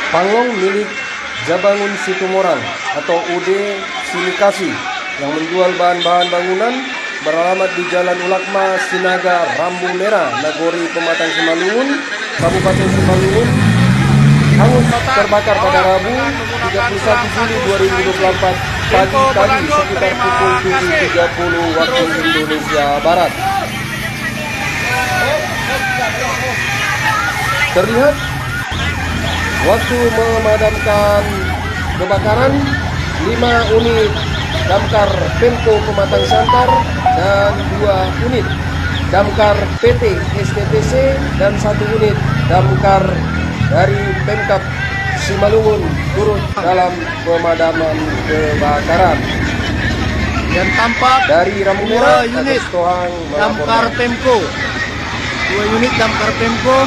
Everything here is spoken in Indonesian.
Pangong milik Jabangun Situmorang atau UD Silikasi yang menjual bahan-bahan bangunan beralamat di Jalan Ulakma, Sinaga, Rambung Merah, Nagori, Pematang Simalungun, Kabupaten Simalungun, hangus terbakar pada Rabu 31 Juli 2024 pagi tadi sekitar pukul 7.30 waktu Indonesia Barat. Terlihat waktu memadamkan kebakaran 5 unit damkar Pemko Pematang Siantar dan 2 unit damkar PT STTC dan 1 unit damkar dari Pemkab Simalungun turut dalam pemadaman kebakaran. Dan tampak Dari Rambung Merah, 2 unit Tohang damkar Pemko, 2 unit damkar Pemko